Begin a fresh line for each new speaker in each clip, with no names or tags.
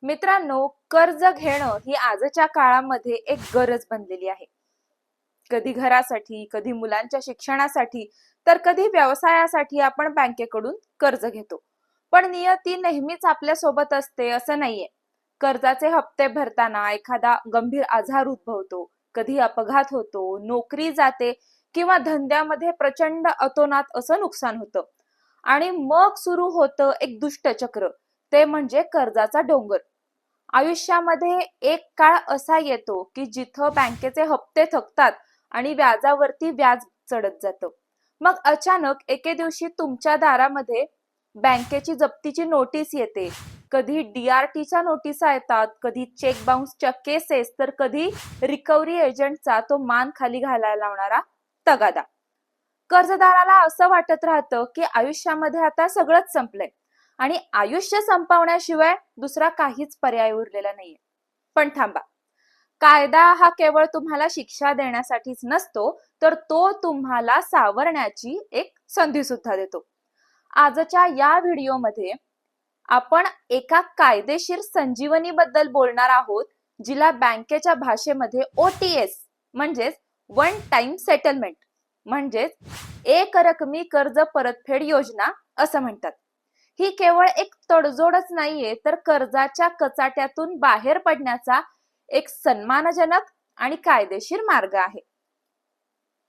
मित्रांनो, कर्ज घेणं ही आजच्या काळामध्ये एक गरज बनलेली आहे. कधी घरासाठी, कधी मुलांच्या शिक्षणासाठी, तर कधी व्यवसायासाठी आपण बँकेकडून कर्ज घेतो. पण नियती नेहमीच आपल्या सोबत असते असं नाहीये. कर्जाचे हप्ते भरताना एखादा गंभीर आजार उद्भवतो, कधी अपघात होतो, नोकरी जाते किंवा धंद्यामध्ये प्रचंड अतोनात असं नुकसान होतं. आणि मग सुरू होतं एक दुष्टचक्र, ते म्हणजे कर्जाचा डोंगर. आयुष्यामध्ये एक काळ असा येतो की जिथं बँकेचे हप्ते थकतात आणि व्याजावरती व्याज चढत जातं. मग अचानक एके दिवशी तुमच्या दारामध्ये बँकेची जप्तीची नोटीस येते. कधी DRTच्या नोटिसा येतात, कधी चेक बाउन्सच्या केसेस, तर कधी रिकव्हरी एजंटचा तो मान खाली घालायला लावणारा तगादा. कर्जदाराला असं वाटत राहतं की आयुष्यामध्ये आता सगळंच संपलंय आणि आयुष्य संपवण्याशिवाय दुसरा काहीच पर्याय उरलेला नाहीये. पण थांबा, कायदा हा केवळ तुम्हाला शिक्षा देण्यासाठीच नसतो, तर तो तुम्हाला सावरण्याची एक संधी सुद्धा देतो. आजच्या या व्हिडिओमध्ये आपण एका कायदेशीर संजीवनी बद्दल बोलणार आहोत, जिला बँकेच्या भाषेमध्ये OTS म्हणजेच वन टाइम सेटलमेंट म्हणजेच एक रकमी कर्ज परतफेड योजना असं म्हणतात. ही केवळ एक तडजोडच नाहीये, तर कर्जाच्या कचाट्यातून बाहेर पडण्याचा एक सन्मानजनक आणि कायदेशीर मार्ग आहे.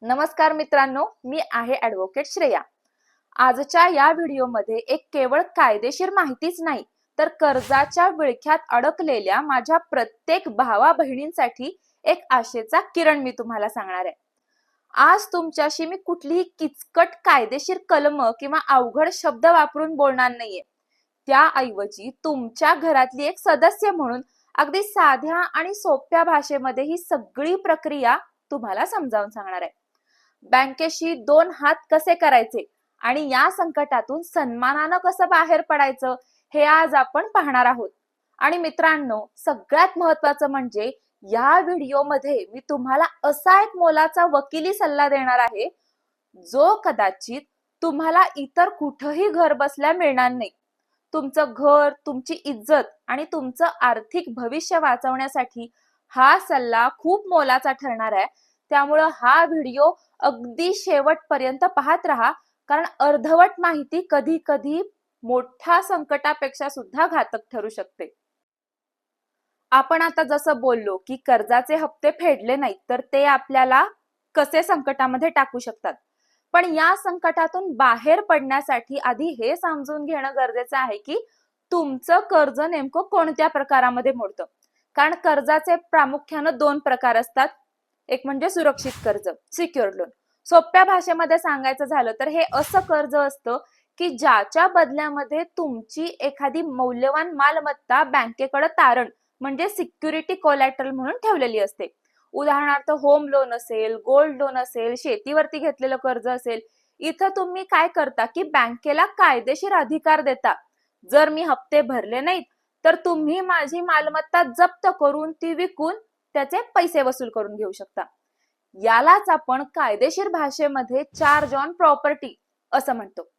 नमस्कार मित्रांनो, मी आहे ॲडव्होकेट श्रेया. आजच्या या व्हिडिओमध्ये एक केवळ कायदेशीर माहितीच नाही, तर कर्जाच्या विळख्यात अडकलेल्या माझ्या प्रत्येक भावा बहिणींसाठी एक आशेचा किरण मी तुम्हाला सांगणार आहे. आज तुमच्याशी मी कुठलीही किचकट कायदेशीर कलम किंवा अवघड शब्द वापरून बोलणार नाहीये. त्याऐवजी तुमच्या घरातली एक सदस्य म्हणून अगदी साध्या आणि सोप्या भाषेमध्ये ही सगळी प्रक्रिया तुम्हाला समजावून सांगणार आहे. बँकेशी दोन हात कसे करायचे आणि या संकटातून सन्मानानं कसं बाहेर पडायचं हे आज आपण पाहणार आहोत. आणि मित्रांनो, सगळ्यात महत्वाचं म्हणजे या व्हिडिओमध्ये मी तुम्हाला असा एक मोलाचा वकिली सल्ला देणार आहे, जो कदाचित तुम्हाला इतर कुठेही घर बसल्या मिळणार नाही. तुमचं घर, तुमची इज्जत आणि तुमचं आर्थिक भविष्य वाचवण्यासाठी हा सल्ला खूप मोलाचा ठरणार आहे. त्यामुळं हा व्हिडिओ अगदी शेवटपर्यंत पाहत राहा, कारण अर्धवट माहिती कधी कधी मोठ्या संकटापेक्षा सुद्धा घातक ठरू शकते. आपण आता जसं बोललो की कर्जाचे हप्ते फेडले नाहीत तर ते आपल्याला कसे संकटामध्ये टाकू शकतात. पण या संकटातून बाहेर पडण्यासाठी आधी हे समजून घेणं गरजेचं आहे की तुमचं कर्ज नेमकं कोणत्या प्रकारामध्ये मोडतं. कारण कर्जाचे प्रामुख्यानं दोन प्रकार असतात. एक म्हणजे सुरक्षित कर्ज, सिक्युअर्ड लोन. सोप्या भाषेमध्ये सांगायचं झालं तर हे असं कर्ज असतं की ज्याच्या बदल्यामध्ये तुमची एखादी मौल्यवान मालमत्ता बँकेकडे तारण म्हणजे सिक्युरिटी कोलॅटरल म्हणून ठेवलेली असते. उदाहरणार्थ होम लोन असेल, गोल्ड लोन असेल, शेतीवरती घेतलेलं कर्ज असेल. इथं तुम्ही काय करता की बँकेला कायदेशीर अधिकार देता. जर मी हप्ते भरले नाहीत तर तुम्ही माझी मालमत्ता जप्त करून ती विकून त्याचे पैसे वसूल करून घेऊ शकता. यालाच आपण कायदेशीर भाषेमध्ये चार्ज ऑन प्रॉपर्टी असं म्हणतो.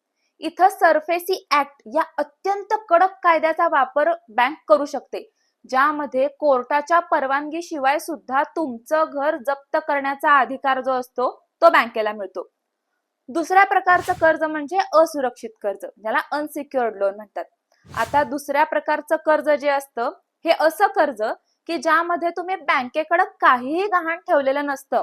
इथं सरफेसी ऍक्ट या अत्यंत कडक कायद्याचा वापर बँक करू शकते, ज्यामध्ये कोर्टाच्या परवानगी शिवाय सुद्धा तुमचं घर जप्त करण्याचा अधिकार जो असतो तो बँकेला मिळतो. दुसऱ्या प्रकारचं कर्ज म्हणजे असुरक्षित कर्ज, ज्याला अनसिक्युअर्ड लोन म्हणतात. आता दुसऱ्या प्रकारचं कर्ज जे असतं हे असं कर्ज की ज्यामध्ये तुम्ही बँकेकडे काहीही गहाण ठेवलेलं नसतं.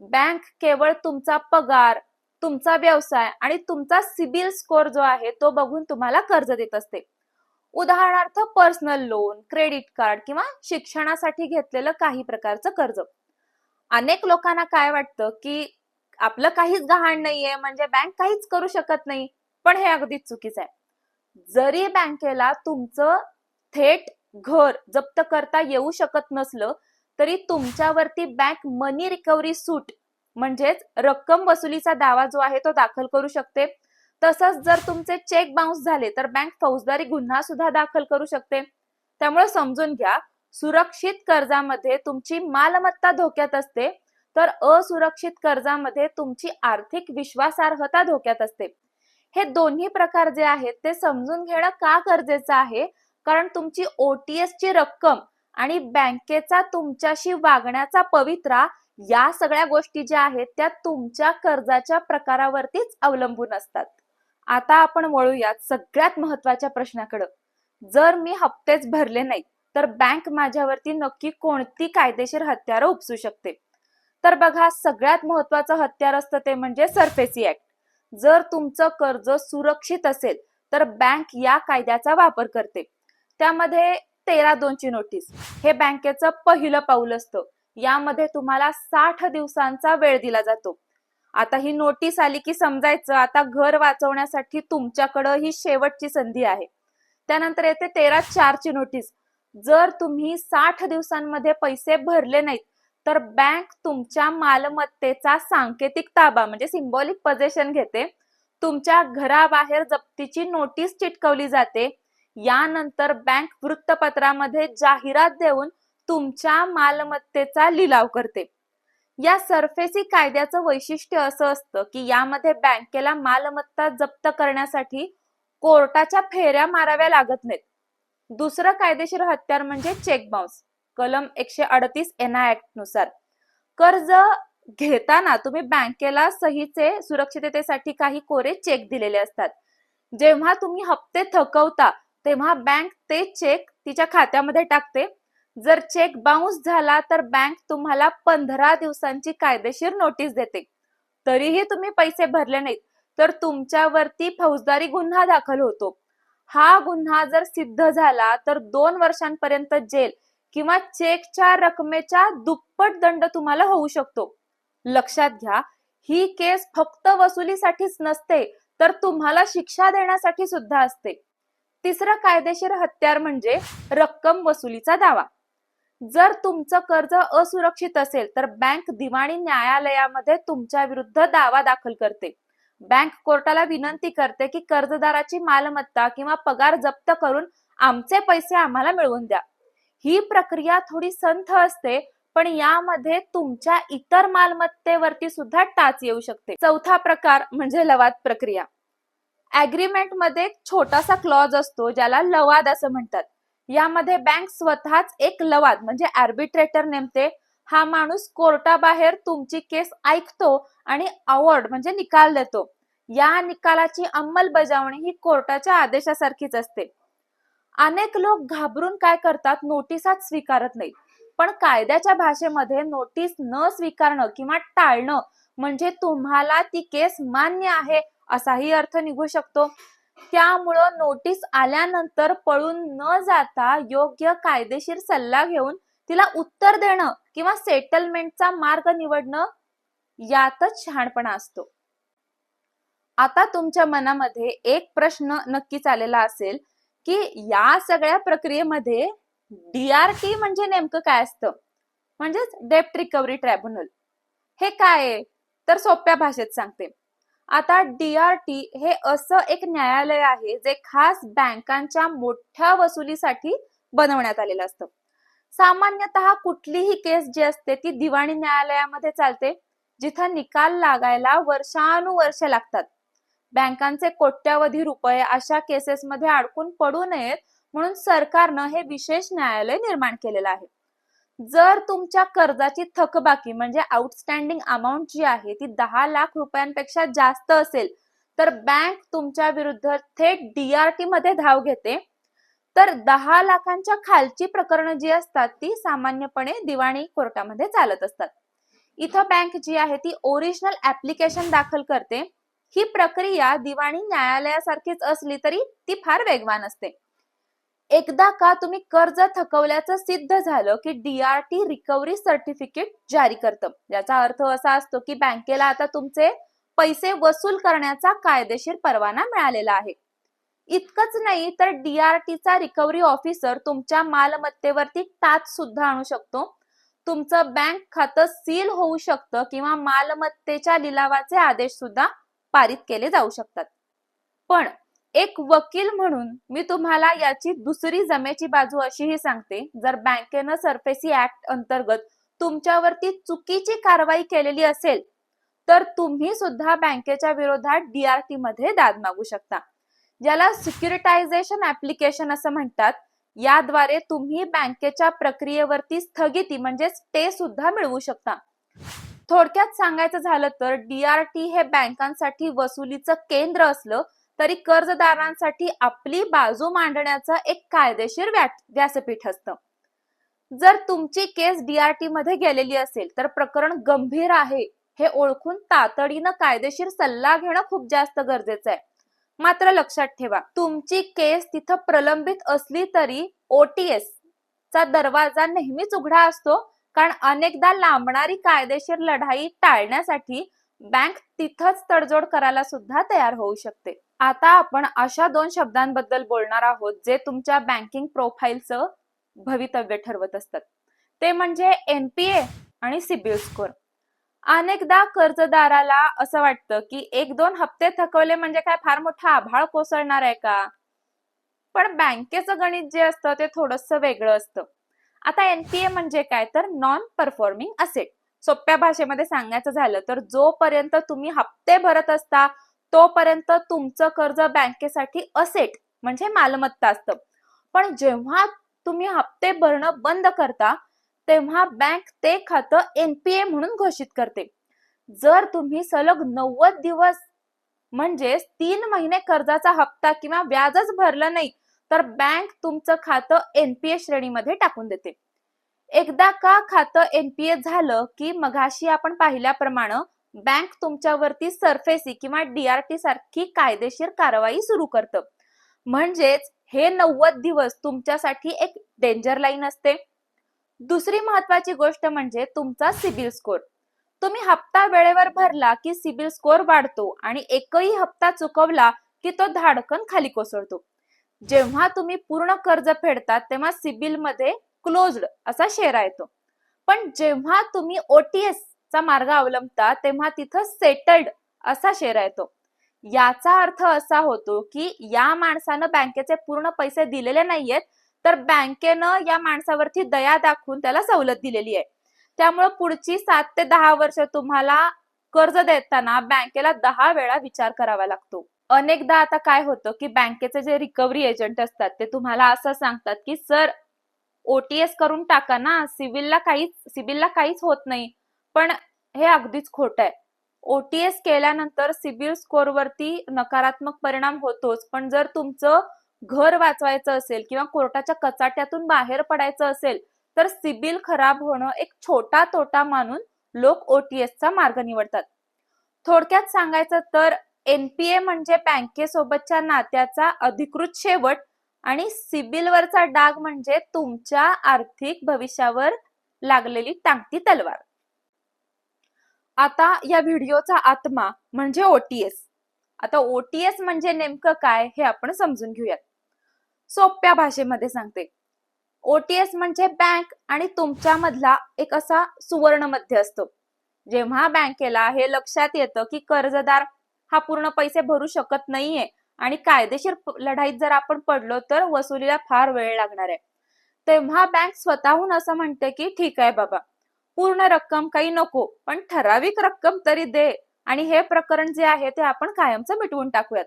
बँक केवळ तुमचा पगार, तुमचा व्यवसाय आणि तुमचा सिबिल स्कोर जो आहे तो बघून तुम्हाला कर्ज देत असते. उदाहरणार्थ पर्सनल लोन, क्रेडिट कार्ड किंवा शिक्षणासाठी घेतलेलं काही प्रकारचं कर्ज. अनेक लोकांना काय वाटतं की आपलं काहीच गहाण नाहीये म्हणजे बँक काहीच करू शकत नाही, पण हे अगदीच चुकीचं आहे. जरी बँकेला तुमचं थेट घर जप्त करता येऊ शकत नसलं तरी तुमच्यावरती बँक मनी रिकव्हरी सूट म्हणजेच रक्कम वसुलीचा दावा जो आहे तो दाखल करू शकते. तसंच जर तुमचे चेक बाउन्स झाले तर बँक फौजदारी गुन्हा सुद्धा दाखल करू शकते. त्यामुळे समजून घ्या, सुरक्षित कर्जामध्ये तुमची मालमत्ता धोक्यात असते, तर असुरक्षित कर्जामध्ये तुमची आर्थिक विश्वासार्हता धोक्यात असते. हे दोन्ही प्रकार जे आहेत ते समजून घेणं का गरजेचं आहे, कारण तुमची OTS ची रक्कम आणि बँकेचा तुमच्याशी वागण्याचा पवित्रा या सगळ्या गोष्टी ज्या आहेत त्या तुमच्या कर्जाच्या प्रकारावरतीच अवलंबून असतात. आता आपण वळूयात सगळ्यात महत्वाच्या प्रश्नाकडे. जर मी हप्तेच भरले नाहीत तर बँक माझ्यावरती नक्की कोणती कायदेशीर हत्यारं उपसू शकते? तर बघा, सगळ्यात महत्वाचं हत्यार असतं ते म्हणजे सरफेसी ऍक्ट. जर तुमचं कर्ज सुरक्षित असेल तर बँक या कायद्याचा वापर करते. त्यामध्ये 13(2) ची नोटीस हे बँकेचं पहिलं पाऊल असतं. यामध्ये तुम्हाला 60 दिवसांचा वेळ दिला जातो. आता ही नोटीस आली की समजायचं आता घर वाचवण्यासाठी तुमच्याकडे ही शेवटची संधी आहे. त्यानंतर येते 13(4) ची नोटीस. जर तुम्ही 60 दिवसांमध्ये पैसे भरले नाहीत तर बँक तुमच्या मालमत्तेचा सांकेतिक ताबा म्हणजे सिंबॉलिक पोझेशन घेते. तुमच्या घराबाहेर जप्तीची नोटीस चिटकवली जाते. यानंतर बँक वृत्तपत्रामध्ये जाहिरात देऊन तुमच्या मालमत्तेचा लिलाव करते. या सरफेसी कायद्याचं वैशिष्ट्य असं असतं की यामध्ये बँकेला मालमत्ता जप्त करण्यासाठी कोर्टाच्या फेऱ्या माराव्या लागत नाहीत. दुसरं कायदेशीर हत्यार म्हणजे चेक बाउन्स. कलम 138 NI ऍक्ट नुसार कर्ज घेताना तुम्ही बँकेला सहीचे सुरक्षिततेसाठी काही कोरे चेक दिलेले असतात. जेव्हा तुम्ही हप्ते थकवता तेव्हा बँक ते चेक तिच्या खात्यामध्ये टाकते. जर चेक बाउन्स झाला तर बँक तुम्हाला 15 दिवसांची कायदेशीर नोटीस देते. तरीही तुम्ही पैसे भरले नाहीत तर तुमच्यावरती फौजदारी गुन्हा दाखल होतो. हा गुन्हा जर सिद्ध झाला तर 2 वर्षांपर्यंत जेल किंवा चेकच्या रकमेच्या दुप्पट दंड तुम्हाला होऊ शकतो. लक्षात घ्या, ही केस फक्त वसुलीसाठीच नसते तर तुम्हाला शिक्षा देण्यासाठी सुद्धा असते. तिसरं कायदेशीर हत्यार म्हणजे रक्कम वसुलीचा दावा. जर तुमचं कर्ज असुरक्षित असेल तर बँक दिवाणी न्यायालयामध्ये तुमच्या विरुद्ध दावा दाखल करते. बँक कोर्टाला विनंती करते की कर्जदाराची मालमत्ता किंवा पगार जप्त करून आमचे पैसे आम्हाला मिळवून द्या. ही प्रक्रिया थोडी संथ असते पण यामध्ये तुमच्या इतर मालमत्तेवरती सुद्धा टाच येऊ शकते. चौथा प्रकार म्हणजे लवाद प्रक्रिया. ऍग्रीमेंट मध्ये एक छोटासा क्लॉज असतो ज्याला लवाद असं म्हणतात. यामध्ये बँक स्वतःच एक लवाद म्हणजे आर्बिट्रेटर नेमते. हा माणूस कोर्टाबाहेर तुमची केस ऐकतो आणि अवॉर्ड म्हणजे निकाल देतो. या निकालाची अंमलबजावणी ही कोर्टाच्या आदेशासारखीच असते. अनेक लोक घाबरून काय करतात, नोटिसाच स्वीकारत नाहीत. पण कायद्याच्या भाषेमध्ये नोटीस न स्वीकारणं किंवा टाळणं म्हणजे तुम्हाला ती केस मान्य आहे असाही अर्थ निघू शकतो. त्यामुळं नोटीस आल्यानंतर पळून न जाता योग्य कायदेशीर सल्ला घेऊन तिला उत्तर देणं किंवा सेटलमेंटचा मार्ग निवडणं यातच शहाणपणा असतो. आता तुमच्या मनामध्ये एक प्रश्न नक्कीच आलेला असेल की या सगळ्या प्रक्रियेमध्ये DRT म्हणजे नेमकं काय असतं, म्हणजेच डेब्ट रिकव्हरी ट्रायब्युनल. हे काय आहे तर सोप्या भाषेत सांगते. आता DRT हे असं एक न्यायालय आहे जे खास बँकांच्या मोठ्या वसुलीसाठी बनवण्यात आलेलं असतं. सामान्यतः कुठलीही केस जी असते ती दिवाणी न्यायालयामध्ये चालते, जिथं निकाल लागायला वर्षानुवर्ष लागतात. बँकांचे कोट्यावधी रुपये अशा केसेसमध्ये अडकून पडू नयेत म्हणून सरकारनं हे विशेष न्यायालय निर्माण केलेलं आहे. जर तुमच्या कर्जाची थकबाकी म्हणजे आउटस्टँडिंग अमाऊंट जी आहे ती 10 लाख रुपयांपेक्षा जास्त असेल तर बँक तुमच्या विरुद्ध थेट DRT मध्ये धाव घेते. तर 10 लाखांच्या खालची प्रकरणं जी असतात ती सामान्यपणे दिवाणी कोर्टामध्ये चालत असतात. इथं बँक जी आहे ती ओरिजिनल ऍप्लिकेशन दाखल करते. ही प्रक्रिया दिवाणी न्यायालयासारखीच असली तरी ती फार वेगवान असते. एकदा का तुम्ही कर्ज थकवल्याचं सिद्ध झालं की DRT रिकव्हरी सर्टिफिकेट जारी करतं. याचा अर्थ असा असतो की बँकेला आता तुमचे पैसे वसूल करण्याचा कायदेशीर परवाना मिळालेला आहे. इतकंच नाही तर DRTचा रिकव्हरी ऑफिसर तुमच्या मालमत्तेवरती टाच सुद्धा आणू शकतो. तुमचं बँक खातं सील होऊ शकतं किंवा मालमत्तेच्या लिलावाचे आदेश सुद्धा पारित केले जाऊ शकतात. पण एक वकील म्हणून मी तुम्हाला याची दुसरी जमेची बाजू अशीही सांगते, जर बँकेनं सरफेसी ऍक्ट अंतर्गत तुमच्यावरती चुकीची कारवाई केलेली असेल तर तुम्ही सुद्धा बँकेच्या विरोधात DRT मध्ये दाद मागू शकता. ज्याला सिक्युरिटायझेशन ऍप्लिकेशन असं म्हणतात. याद्वारे तुम्ही बँकेच्या प्रक्रियेवरती स्थगिती म्हणजे स्टे सुद्धा मिळवू शकता. थोडक्यात सांगायचं झालं तर DRT हे बँकांसाठी वसुलीचं केंद्र असलं तरी कर्जदारांसाठी आपली बाजू मांडण्याचं एक कायदेशीर व्यासपीठ असतं. जर तुमची केस DRT मध्ये गेलेली असेल तर प्रकरण गंभीर आहे हे ओळखून तातडीनं कायदेशीर सल्ला घेणं खूप जास्त गरजेचं आहे. मात्र लक्षात ठेवा, तुमची केस तिथं प्रलंबित असली तरी OTS चा दरवाजा नेहमीच उघडा असतो, कारण अनेकदा लांबणारी कायदेशीर लढाई टाळण्यासाठी बँक तिथंच तडजोड करायला सुद्धा तयार होऊ शकते. आता आपण अशा 2 शब्दांबद्दल बोलणार आहोत जे तुमच्या बँकिंग प्रोफाईलचं भवितव्य ठरवत असतात. ते म्हणजे NPA आणि सिबिल स्कोर. अनेकदा कर्जदाराला असं वाटतं की 1-2 हप्ते थकवले म्हणजे काय फार मोठा आभाळ कोसळणार आहे का? पण बँकेचं गणित जे असतं ते थोडंसं वेगळं असतं. आता NPA म्हणजे काय तर नॉन परफॉर्मिंग असेट. सोप्या भाषेमध्ये सांगायचं झालं तर जोपर्यंत तुम्ही हप्ते भरत असता तोपर्यंत तुमचं कर्ज बँकेसाठी असेट म्हणजे मालमत्ता असतं. पण जेव्हा तुम्ही हप्ते भरणं बंद करता तेव्हा बँक ते खातं NPA म्हणून घोषित करते. जर तुम्ही सलग 90 दिवस म्हणजेच 3 महिने कर्जाचा हप्ता किंवा व्याजच भरलं नाही तर बँक तुमचं खातं NPA श्रेणीमध्ये टाकून देते. एकदा का खातं NPA झालं की मगाशी आपण पाहिल्याप्रमाणे बँक तुमच्यावरती सरफेसी किंवा DRT सारखी कायदेशीर कारवाई सुरू करतं. म्हणजेच हे 90 दिवस तुमच्यासाठी एक डेंजर लाईन असते. दुसरी महत्वाची गोष्ट म्हणजे तुमचा सिबिल स्कोर. तुम्ही हप्ता वेळेवर भरला की सिबिल स्कोर वाढतो आणि एकही हप्ता चुकवला की तो धाडकन खाली कोसळतो. जेव्हा तुम्ही पूर्ण कर्ज फेडतात तेव्हा सिबिल मध्ये क्लोज्ड असा शेरा येतो. पण जेव्हा तुम्ही OTS चा मार्ग अवलंबता तेव्हा तिथं सेटल्ड असा शेरा येतो. याचा अर्थ असा होतो की या माणसानं बँकेचे पूर्ण पैसे दिलेले नाहीयेत तर बँकेनं या माणसावरती दया दाखवून त्याला सवलत दिलेली आहे. त्यामुळे पुढची 7 ते 10 वर्ष तुम्हाला कर्ज देताना बँकेला 10 वेळा विचार करावा लागतो. अनेकदा आता काय होतं की बँकेचे जे रिकव्हरी एजंट असतात ते तुम्हाला असं सांगतात की सर OTS करून टाका ना, सिबिलला काहीच होत नाही. पण हे अगदीच खोटं आहे. OTS केल्यानंतर सिबिल स्कोर वरती नकारात्मक परिणाम होतोच, पण जर तुमचं घर वाचवायचं असेल किंवा कोर्टाच्या कचाट्यातून बाहेर पडायचं असेल तर सिबिल खराब होणं एक छोटा तोटा मानून लोक OTS चा मार्ग निवडतात. थोडक्यात सांगायचं तर NPA म्हणजे बँकेसोबतच्या नात्याचा अधिकृत शेवट आणि सिबिल वरचा डाग म्हणजे तुमच्या आर्थिक भविष्यावर लागलेली टांगती तलवार. आता या व्हिडिओचा आत्मा म्हणजे OTS. आता OTS म्हणजे नेमकं काय हे आपण समजून घेऊयात. सोप्या भाषेमध्ये सांगते. OTS म्हणजे बँक आणि तुमच्या मधला एक असा सुवर्ण मध्य असतो. जेव्हा बँकेला हे लक्षात येतं की कर्जदार हा पूर्ण पैसे भरू शकत नाहीये आणि कायदेशीर लढाईत जर आपण पडलो तर वसुलीला फार वेळ लागणार आहे, तेव्हा बँक स्वतःहून असं म्हणते की ठीक आहे बाबा, पूर्ण रक्कम काही नको पण ठराविक रक्कम तरी दे आणि हे प्रकरण जे आहे ते आपण कायमचं मिटवून टाकूयात.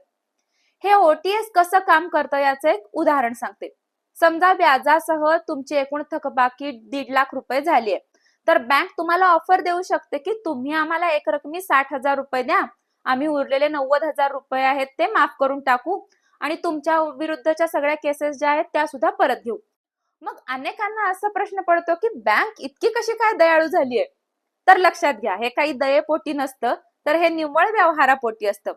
हे OTS कसं काम करतं याचं एक उदाहरण सांगते. समजा व्याजासह तुमची एकूण थकबाकी 1.5 लाख रुपये झाली आहे, तर बँक तुम्हाला ऑफर देऊ शकते की तुम्ही आम्हाला एक रकमी 60,000 रुपये द्या, आम्ही उरलेले 90,000 रुपये आहेत ते माफ करून टाकू आणि तुमच्या विरुद्धच्या सगळ्या केसेस ज्या आहेत त्या सुद्धा परत घेऊ. मग अनेकांना असा प्रश्न पडतो की बँक इतकी कशी काय दयाळू झालीये? तर लक्षात घ्या, हे काही दयेपोटी नसतं, तर हे निव्वळ व्यवहारापोटी असतं.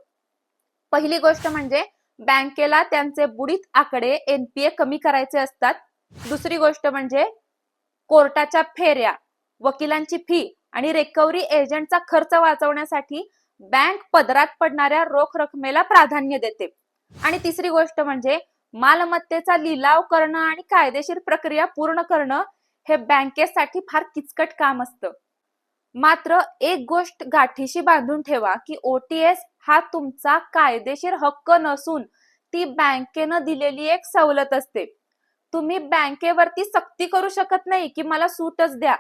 पहिली गोष्ट म्हणजे बँकेला त्यांचे बुडीत आकडे NPA कमी करायचे असतात. दुसरी गोष्ट म्हणजे कोर्टाच्या फेऱ्या, वकिलांची फी आणि रिकव्हरी एजंटचा खर्च वाचवण्यासाठी बँक पदरात पडणाऱ्या रोख रकमेला प्राधान्य देते. आणि तिसरी गोष्ट म्हणजे मालमत्तेचा लिलाव करणं आणि कायदेशीर प्रक्रिया पूर्ण करणं हे बँकेसाठी फार किचकट काम असतं. मात्र एक गोष्ट गाठीशी बांधून ठेवा की OTS हा तुमचा कायदेशीर हक्क नसून ती बँकेनं दिलेली एक सवलत असते. तुम्ही बँकेवरती सक्ती करू शकत नाही की मला सूटच द्या.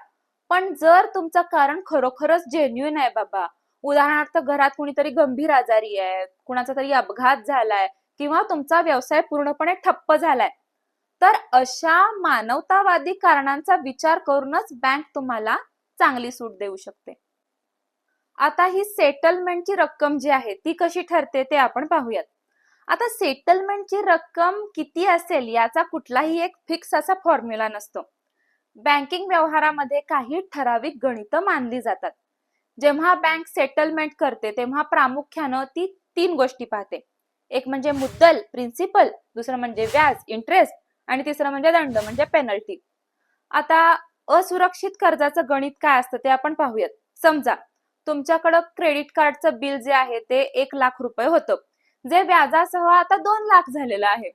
पण जर तुमचं कारण खरोखरच जेन्युइन आहे बाबा, उदाहरणार्थ घरात कुणीतरी गंभीर आजारी आहे, कुणाचा तरी अपघात झालाय किंवा तुमचा व्यवसाय पूर्णपणे ठप्प झालाय, तर अशा मानवतावादी कारणांचा विचार करूनच बँक तुम्हाला चांगली सूट देऊ शकते. आता ही सेटलमेंटची रक्कम जी आहे ती कशी ठरते ते आपण पाहूयात. आता सेटलमेंटची रक्कम किती असेल याचा कुठलाही एक फिक्स असा फॉर्म्युला नसतो. बँकिंग व्यवहारामध्ये काही ठराविक गणितं मानली जातात. जेव्हा बँक सेटलमेंट करते तेव्हा प्रामुख्यानं ती 3 गोष्टी पाहते. एक म्हणजे मुद्दल प्रिन्सिपल, दुसरं म्हणजे व्याज इंटरेस्ट आणि तिसरं म्हणजे दंड म्हणजे पेनल्टी. आता असुरक्षित कर्जाचं गणित काय असतं ते आपण पाहूयात. समजा तुमच्याकडं क्रेडिट कार्डचं बिल जे आहे ते 1,00,000 रुपये होतं, जे व्याजासह आता 2,00,000 झालेलं आहे.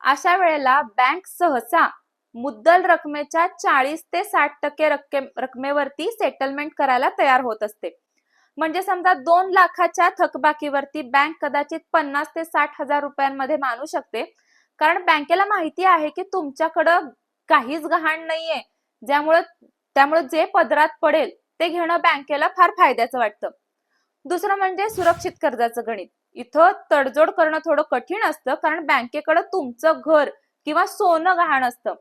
अशा वेळेला बँक सहसा मुद्दल रकमेच्या 40 ते 60% रकमेवरती सेटलमेंट करायला तयार होत असते. म्हणजे समजा 2,00,000च्या थकबाकीवरती बँक कदाचित 50 ते 60,000 रुपयांमध्ये मानू शकते, कारण बँकेला माहिती आहे की तुमच्याकडं काहीच गहाण नाहीये, त्यामुळे जे पदरात पडेल ते घेणं बँकेला फार फायद्याचं वाटतं. दुसरं म्हणजे सुरक्षित कर्जाचं गणित. इथं तडजोड करणं थोडं कठीण असतं, कारण बँकेकडे तुमचं घर किंवा सोनं गहाण असतं.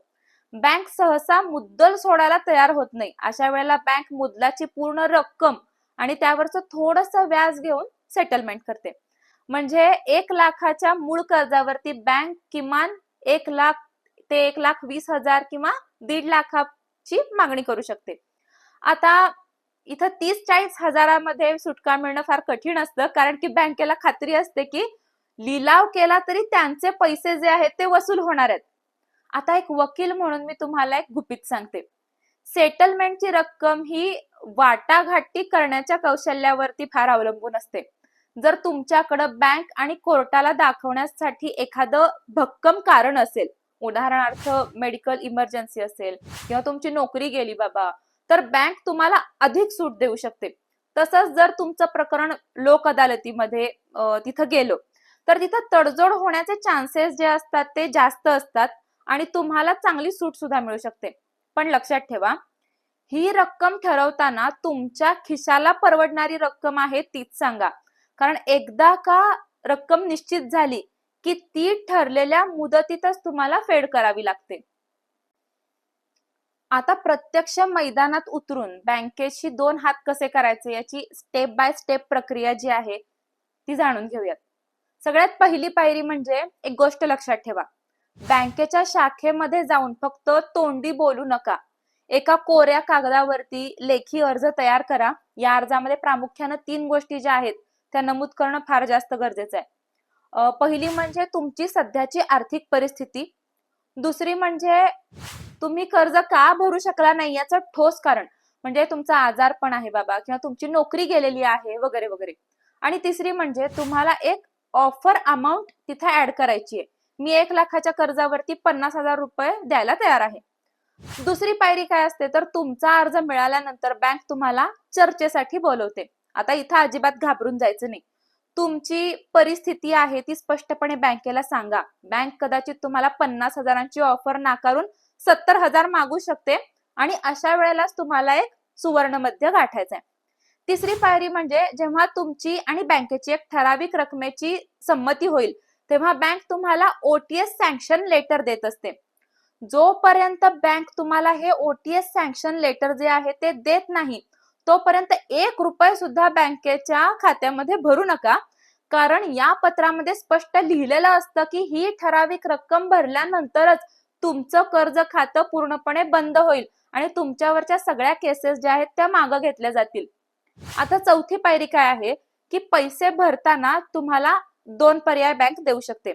बँक सहसा मुद्दल सोडायला तयार होत नाही. अशा वेळेला बँक मुद्दलाची पूर्ण रक्कम आणि त्यावरचं थोडंसं व्याज घेऊन सेटलमेंट करते. म्हणजे 1,00,000च्या मूळ कर्जावरती बँक किमान 1,00,000 ते 1,20,000 किंवा 1,50,000ची मागणी करू शकते. आता इथं 30-40 हजारामध्ये सुटका मिळणं फार कठीण असतं, कारण की बँकेला खात्री असते की लिलाव केला तरी त्यांचे पैसे जे आहेत ते वसूल होणार आहेत. आता एक वकील म्हणून मी तुम्हाला एक गुपित सांगते. सेटलमेंटची रक्कम ही वाटाघाटी करण्याच्या कौशल्यावरती फार अवलंबून असते. जर तुमच्याकडं बँक आणि कोर्टाला दाखवण्यासाठी एखादं भक्कम कारण असेल, उदाहरणार्थ मेडिकल इमर्जन्सी असेल किंवा तुमची नोकरी गेली बाबा, तर बँक तुम्हाला अधिक सूट देऊ शकते. तसंच जर तुमचं प्रकरण लोक अदालतीमध्ये तिथं गेलो तर तिथं तडजोड होण्याचे चान्सेस जे असतात ते जास्त असतात आणि तुम्हाला चांगली सूट सुद्धा मिळू शकते. पण लक्षात ठेवा, ही रक्कम ठरवताना तुमच्या खिशाला परवडणारी रक्कम आहे तीच सांगा, कारण एकदा का रक्कम निश्चित झाली की ती ठरलेल्या मुदतीतच तुम्हाला फेड करावी लागते. आता प्रत्यक्ष मैदानात उतरून बँकेशी 2 हात कसे करायचे याची स्टेप बाय स्टेप प्रक्रिया जी आहे ती जाणून घेऊयात. सगळ्यात पहिली पायरी म्हणजे एक गोष्ट लक्षात ठेवा, बँकेच्या शाखेमध्ये जाऊन फक्त तोंडी बोलू नका. एका कोऱ्या कागदावरती लेखी अर्ज तयार करा. या अर्जामध्ये प्रामुख्याने 3 गोष्टी ज्या आहेत त्या नमूद करणं फार जास्त गरजेचं आहे. पहिली म्हणजे तुमची सध्याची आर्थिक परिस्थिती, दुसरी म्हणजे तुम्ही कर्ज का भरू शकला नाही याचं ठोस कारण, म्हणजे तुमचा आजारपण आहे बाबा किंवा तुमची नोकरी गेलेली आहे वगैरे वगैरे, आणि तिसरी म्हणजे तुम्हाला एक ऑफर अमाऊंट तिथे ऍड करायची आहे. मी 1,00,000च्या कर्जावरती 50,000 रुपये द्यायला तयार आहे. दुसरी पायरी काय असते तर तुमचा अर्ज मिळाल्यानंतर बँक तुम्हाला चर्चेसाठी बोलवते. आता इथं अजिबात घाबरून जायचं नाही. तुमची परिस्थिती आहे ती स्पष्टपणे बँकेला सांगा. बँक कदाचित तुम्हाला 50,000ची ऑफर नाकारून 70,000 मागू शकते आणि अशा वेळेलाच तुम्हाला एक सुवर्ण मध्य गाठायचा आहे. तिसरी पायरी म्हणजे जेव्हा तुमची आणि बँकेची एक ठराविक रकमेची संमती होईल तेव्हा बँक तुम्हाला ओटीएस सँक्शन लेटर देत असते. जोपर्यंत बँक तुम्हाला हे ओटीएस सँक्शन लेटर जे आहे ते देत नाही तोपर्यंत 1 रुपये सुद्धा बँकेच्या खात्यामध्ये भरू नका, कारण या पत्रामध्ये स्पष्ट लिहिलेलं असतं की ही ठराविक रक्कम भरल्यानंतरच तुमचं कर्ज खातं पूर्णपणे बंद होईल आणि तुमच्यावरच्या सगळ्या केसेस ज्या आहेत त्या मागे घेतल्या जातील. आता चौथी पायरी काय आहे की पैसे भरताना तुम्हाला 2 पर्याय बँक देऊ शकते.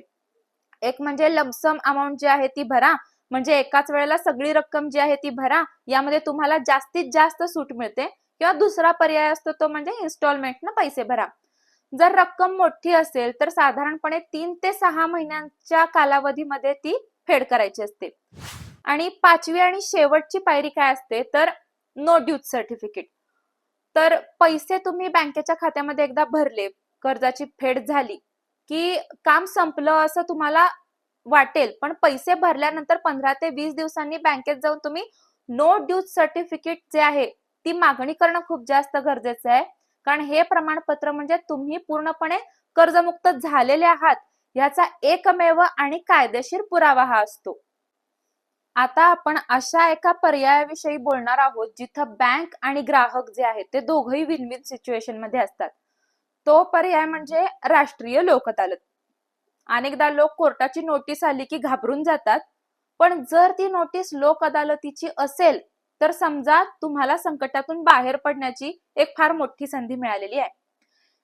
एक म्हणजे लमसम अमाऊंट जी आहे ती भरा, म्हणजे एकाच वेळेला सगळी रक्कम जी आहे ती भरा, यामध्ये तुम्हाला जास्तीत जास्त सूट मिळते. किंवा दुसरा पर्याय असतो तो म्हणजे इन्स्टॉलमेंटनं पैसे भरा. जर रक्कम मोठी असेल तर साधारणपणे 3 ते 6 महिन्यांच्या कालावधीमध्ये ती फेड करायची असते. आणि 5वी आणि शेवटची पायरी काय असते तर नो ड्यूज सर्टिफिकेट. तर पैसे तुम्ही बँकेच्या खात्यामध्ये एकदा भरले, कर्जाची फेड झाली की काम संपलं असं तुम्हाला वाटेल, पण पैसे भरल्यानंतर 15 ते 20 दिवसांनी बँकेत जाऊन तुम्ही नो ड्यूज सर्टिफिकेट जे आहे ती मागणी करणं खूप जास्त गरजेचं आहे, कारण हे प्रमाणपत्र म्हणजे तुम्ही पूर्णपणे कर्जमुक्त झालेले आहात याचा एकमेव आणि कायदेशीर पुरावा हा असतो. आता आपण अशा एका पर्यायाविषयी बोलणार आहोत जिथं बँक आणि ग्राहक जे आहेत ते दोघंही विन विन सिच्युएशन मध्ये असतात. तो पर्याय म्हणजे राष्ट्रीय लोक अदालत. अनेकदा लोक कोर्टाची नोटीस आली की घाबरून जातात, पण जर ती नोटीस लोक अदालतीची असेल तर समजा तुम्हाला संकटातून बाहेर पडण्याची एक फार मोठी संधी मिळालेली आहे.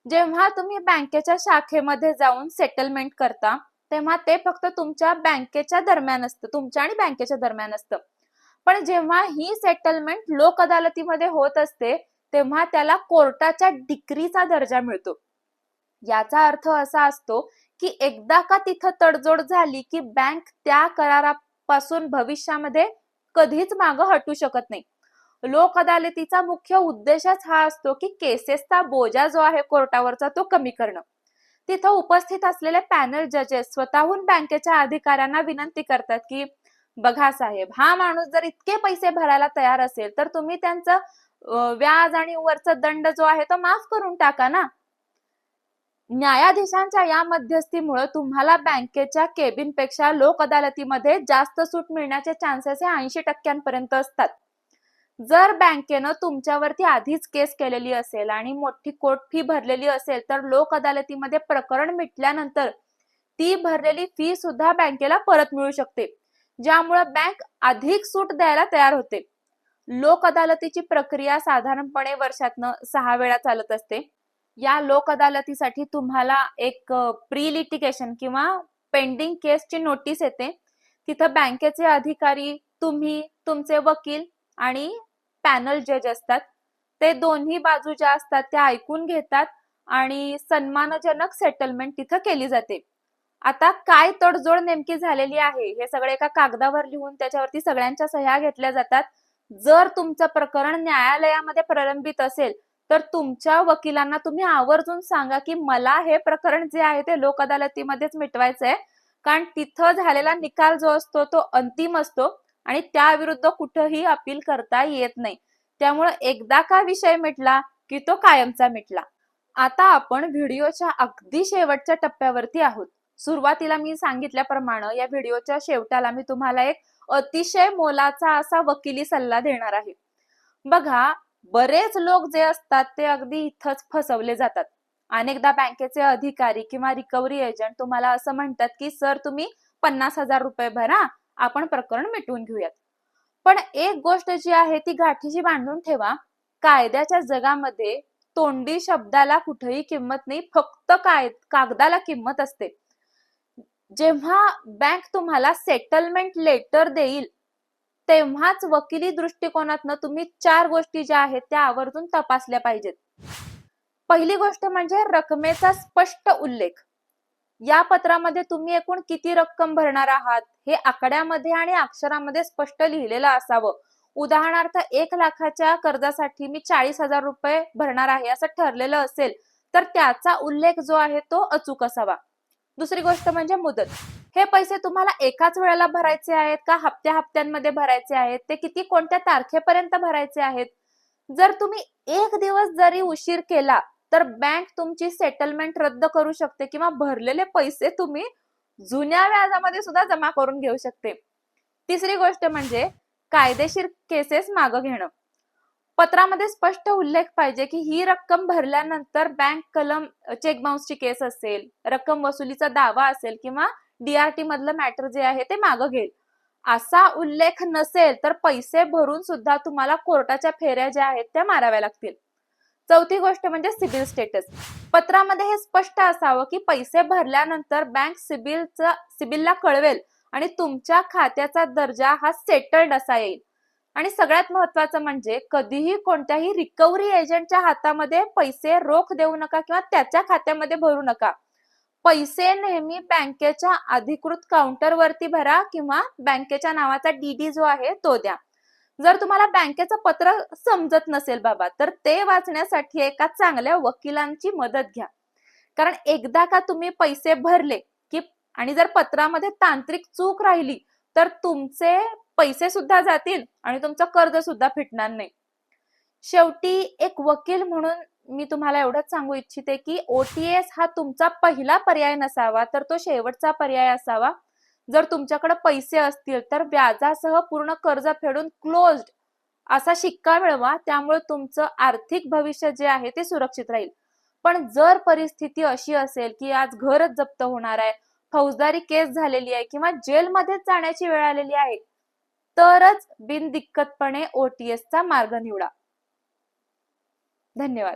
जेव्हा तुम्ही बँकेच्या शाखेमध्ये जाऊन सेटलमेंट करता तेव्हा ते फक्त तुमच्या बँकेच्या दरम्यान असतं, तुमच्या आणि बँकेच्या दरम्यान असतं. पण जेव्हा ही सेटलमेंट लोक अदालतीमध्ये होत असते तेव्हा त्याला कोर्टाच्या डिक्रीचा दर्जा मिळतो. याचा अर्थ असा असतो की एकदा का तिथं तडजोड झाली की बँक त्या करारापासून भविष्यामध्ये कधीच मागं हटू शकत नाही. लोक अदालतीचा मुख्य उद्देशच हा असतो की केसेसचा बोजा जो आहे कोर्टावरचा तो कमी करणं. तिथं उपस्थित असलेले पॅनल जजेस स्वतःहून बँकेच्या अधिकाऱ्यांना विनंती करतात की बघा साहेब, हा माणूस जर इतके पैसे भरायला तयार असेल तर तुम्ही त्यांचं व्याज आणि वरचा दंड जो आहे तो माफ करून टाका ना. न्यायाधीशांच्या या मध्यस्थीमुळे तुम्हाला बँकेच्या केबिनपेक्षा लोक अदालतीमध्ये जास्त सूट मिळण्याचे चान्सेस हे 80% असतात. जर बँकेनं तुमच्यावरती आधीच केस केलेली असेल आणि मोठी कोर्ट फी भरलेली असेल तर लोक अदालतीमध्ये प्रकरण मिटल्यानंतर ती भरलेली फी सुद्धा बँकेला परत मिळू शकते, ज्यामुळे बँक अधिक सूट द्यायला तयार होते. लोक अदालतीची प्रक्रिया साधारणपणे वर्षातनं 6 वेळा चालत असते. या लोक अदालतीसाठी तुम्हाला एक प्री लिटिगेशन किंवा पेंडिंग केसची नोटीस येते. तिथं बँकेचे अधिकारी, तुम्ही, तुमचे वकील आणि पॅनल जज असतात. ते दोन्ही बाजू ज्या असतात त्या ऐकून घेतात आणि सन्मानजनक सेटलमेंट तिथं केली जाते. आता काय तडजोड नेमकी झालेली आहे हे सगळे एका कागदावर लिहून त्याच्यावरती सगळ्यांच्या सह्या घेतल्या जातात. जर तुमचं प्रकरण न्यायालयामध्ये प्रलंबित असेल तर तुमच्या वकिलांना तुम्ही आवर्जून सांगा की मला हे प्रकरण जे आहे ते लोक अदालतीमध्येच मिटवायचंय, कारण तिथं झालेला निकाल जो असतो तो अंतिम असतो आणि त्याविरुद्ध कुठंही अपील करता येत नाही. त्यामुळे एकदा का विषय मिटला की तो कायमचा मिटला. आता आपण व्हिडिओच्या अगदी शेवटच्या टप्प्यावरती आहोत. सुरुवातीला मी सांगितल्याप्रमाणे या व्हिडिओच्या शेवटाला मी तुम्हाला एक अतिशय मोलाचा असा वकिली सल्ला देणार आहे. बघा, बरेच लोक जे असतात ते अगदी इथंच फसवले जातात. अनेकदा बँकेचे अधिकारी किंवा रिकव्हरी एजंट तुम्हाला असं म्हणतात की सर तुम्ही 50,000 रुपये भरा, आपण प्रकरण मिटवून घेऊयात. पण एक गोष्ट जी आहे ती गाठीशी बांधून ठेवा, कायद्याच्या जगामध्ये तोंडी शब्दाला कुठेही किंमत नाही, फक्त कागदाला किंमत असते. जेव्हा बँक तुम्हाला सेटलमेंट लेटर देईल तेव्हाच वकिली दृष्टिकोनातनं तुम्ही 4 गोष्टी ज्या आहेत त्या आवर्जून तपासल्या पाहिजेत. पहिली गोष्ट म्हणजे रकमेचा स्पष्ट उल्लेख. या पत्रामध्ये तुम्ही एकूण किती रक्कम भरणार आहात हे आकड्यामध्ये आणि अक्षरामध्ये स्पष्ट लिहिलेलं असावं. उदाहरणार्थ 1 लाखाच्या कर्जासाठी मी 40,000 रुपये भरणार आहे असं ठरलेलं असेल तर त्याचा उल्लेख जो आहे तो अचूक असावा. दुसरी गोष्ट म्हणजे मुदत. हे पैसे तुम्हाला एकाच वेळेला भरायचे आहेत का हप्त्यामध्ये भरायचे आहेत, ते किती कोणत्या तारखेपर्यंत भरायचे आहेत. जर तुम्ही 1 दिवस जरी उशीर केला तर बँक तुमची सेटलमेंट रद्द करू शकते किंवा भरलेले पैसे तुम्ही जुन्या व्याजामध्ये सुद्धा जमा करून घेऊ शकते. तिसरी गोष्ट म्हणजे कायदेशीर केसेस मागं घेणं. पत्रामध्ये स्पष्ट उल्लेख पाहिजे की ही रक्कम भरल्यानंतर बँक कलम चेक बाउन्सची केस असेल, रक्कम वसुलीचा दावा असेल किंवा DRT मधलं मॅटर जे आहे ते मागं घेईल. असा उल्लेख नसेल तर पैसे भरून सुद्धा तुम्हाला कोर्टाच्या फेऱ्या ज्या आहेत त्या माराव्या लागतील. चौथी गोष्ट म्हणजे सिबिल स्टेटस. पत्रामध्ये हे स्पष्ट असावं की पैसे भरल्यानंतर बँक सिबिलला कळवेल आणि तुमच्या खात्याचा दर्जा हा सेटल्ड असा येईल. आणि सगळ्यात महत्वाचं म्हणजे कधीही कोणत्याही रिकव्हरी एजंटच्या हातामध्ये पैसे रोख देऊ नका किंवा त्याच्या खात्यामध्ये भरू नका. पैसे नेहमी बँकेच्या अधिकृत काउंटरवरती भरा किंवा बँकेच्या नावाचा DD जो आहे तो द्या. जर तुम्हाला बँकेचं पत्र समजत नसेल बाबा तर ते वाचण्यासाठी एका चांगल्या वकिलांची मदत घ्या. कारण एकदा का तुम्ही पैसे भरले की आणि जर पत्रामध्ये तांत्रिक चूक राहिली तर तुमचे पैसे सुद्धा जातील आणि तुमचं कर्ज सुद्धा फिटणार नाही. शेवटी एक वकील म्हणून मी तुम्हाला एवढंच सांगू इच्छिते की OTS हा तुमचा पहिला पर्याय नसावा तर तो शेवटचा पर्याय असावा. जर तुमच्याकडे पैसे असतील तर व्याजासह पूर्ण कर्ज फेडून क्लोज्ड असा शिक्का मिळवा, त्यामुळे तुमचं आर्थिक भविष्य जे आहे ते सुरक्षित राहील. पण जर परिस्थिती अशी असेल की आज घरच जप्त होणार आहे, फौजदारी केस झालेली आहे किंवा जेलमध्येच जाण्याची वेळ आलेली आहे, तरच बिनदिक्कतपणे OTS चा मार्ग निवडा. धन्यवाद.